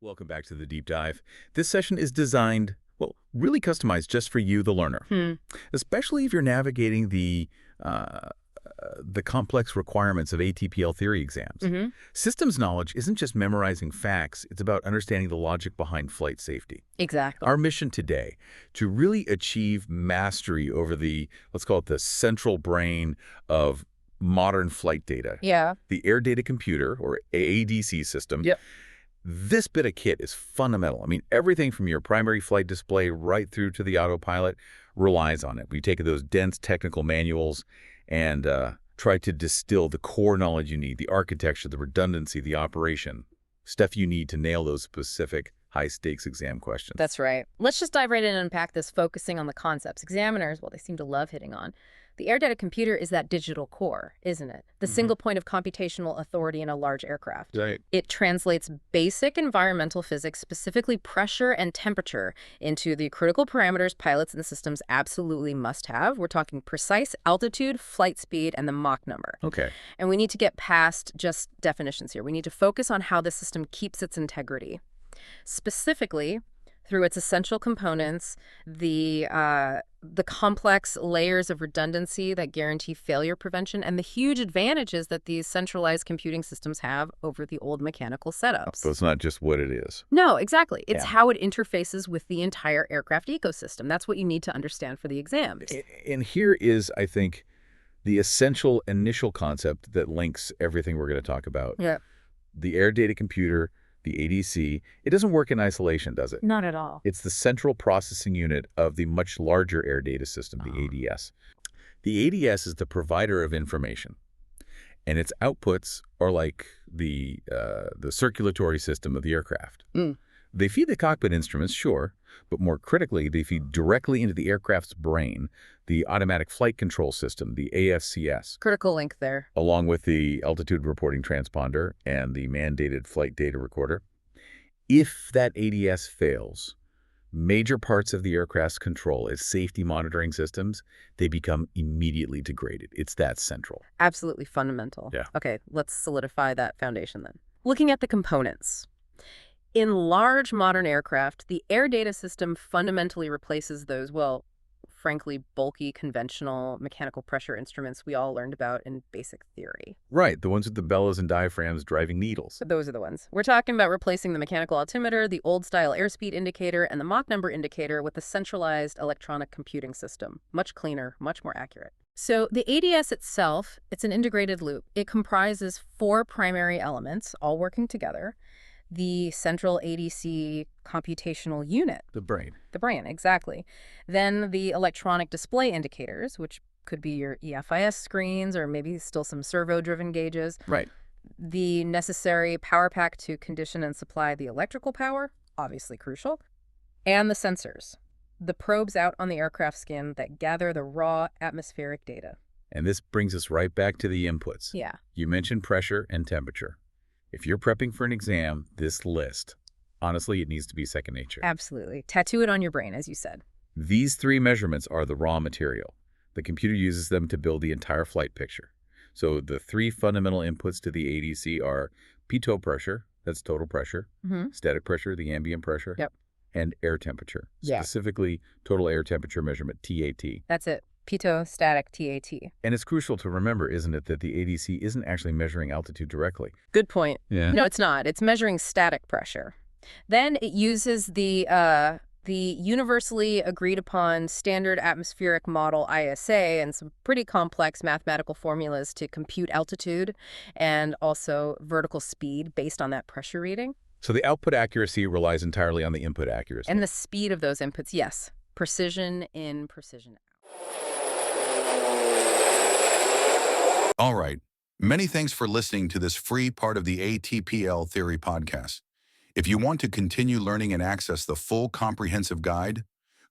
Welcome back to the deep dive. This session is designed, well, really customized just for you, the learner, especially if you're navigating the complex requirements of ATPL theory exams. Systems knowledge isn't just memorizing facts, it's about understanding the logic behind flight safety. Exactly. Our mission today, to really achieve mastery over the, let's call it the central brain of modern flight data. Yeah. The Air Data Computer, or ADC system. Yep. This bit of kit is fundamental. I mean, everything from your primary flight display right through to the autopilot relies on it. We take those dense technical manuals and try to distill the core knowledge you need, the architecture, the redundancy, the operation, stuff you need to nail those specific high-stakes exam questions. That's right. Let's just dive right in and unpack this, focusing on the concepts. Examiners, well, they seem to love hitting on. The air data computer is that digital core, isn't it? The single point of computational authority in a large aircraft. Right. It translates basic environmental physics, specifically pressure and temperature, into the critical parameters pilots and systems absolutely must have. We're talking precise altitude, flight speed, and the Mach number. Okay. And we need to get past just definitions here. We need to focus on how the system keeps its integrity. Specifically, through its essential components, the complex layers of redundancy that guarantee failure prevention, and the huge advantages that these centralized computing systems have over the old mechanical setups. So it's not just what it is. No, exactly. It's how it interfaces with the entire aircraft ecosystem. That's what you need to understand for the exams. And here is, I think, the essential initial concept that links everything we're going to talk about. Yeah. The air data computer, the ADC, it doesn't work in isolation, does it? Not at all. It's the central processing unit of the much larger air data system, the ADS. The ADS is the provider of information, and its outputs are like the circulatory system of the aircraft. They feed the cockpit instruments, sure, but more critically, they feed directly into the aircraft's brain, the automatic flight control system, the AFCS. Critical link there. Along with the altitude reporting transponder and the mandated flight data recorder. If that ADS fails, major parts of the aircraft's control, its safety monitoring systems, they become immediately degraded. It's that central. Absolutely fundamental. Yeah. Okay, let's solidify that foundation then. Looking at the components. In large modern aircraft, the air data system fundamentally replaces those, well, frankly, bulky, conventional mechanical pressure instruments we all learned about in basic theory. Right, the ones with the bellows and diaphragms driving needles. Those are the ones. We're talking about replacing the mechanical altimeter, the old-style airspeed indicator, and the Mach number indicator with a centralized electronic computing system. Much cleaner, much more accurate. So the ADS itself, it's an integrated loop. It comprises 4 primary elements, all working together. The central ADC computational unit. The brain. The brain, exactly. Then the electronic display indicators, which could be your EFIS screens or maybe still some servo-driven gauges. Right. The necessary power pack to condition and supply the electrical power, obviously crucial. And the sensors, the probes out on the aircraft skin that gather the raw atmospheric data. And this brings us right back to the inputs. Yeah. You mentioned pressure and temperature. If you're prepping for an exam, this list, honestly, it needs to be second nature. Absolutely. Tattoo it on your brain, as you said. These 3 measurements are the raw material. The computer uses them to build the entire flight picture. So the 3 fundamental inputs to the ADC are pitot pressure, that's total pressure, static pressure, the ambient pressure, and air temperature, specifically total air temperature measurement, TAT. That's it. Pitot, static, TAT. And it's crucial to remember, isn't it, that the ADC isn't actually measuring altitude directly. Good point. Yeah. No, it's not. It's measuring static pressure. Then it uses the universally agreed upon standard atmospheric model ISA and some pretty complex mathematical formulas to compute altitude and also vertical speed based on that pressure reading. So the output accuracy relies entirely on the input accuracy. And the speed of those inputs, yes. Precision in, precision out. All right. Many thanks for listening to this free part of the ATPL Theory podcast. If you want to continue learning and access the full comprehensive guide,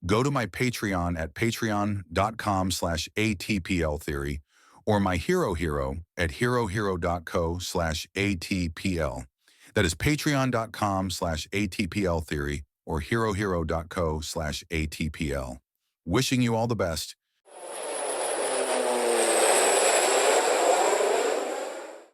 go to my Patreon at patreon.com/ATPLtheory or my Hero at herohero.co/ATPL. That is patreon.com/ATPLtheory or herohero.co/ATPL. Wishing you all the best.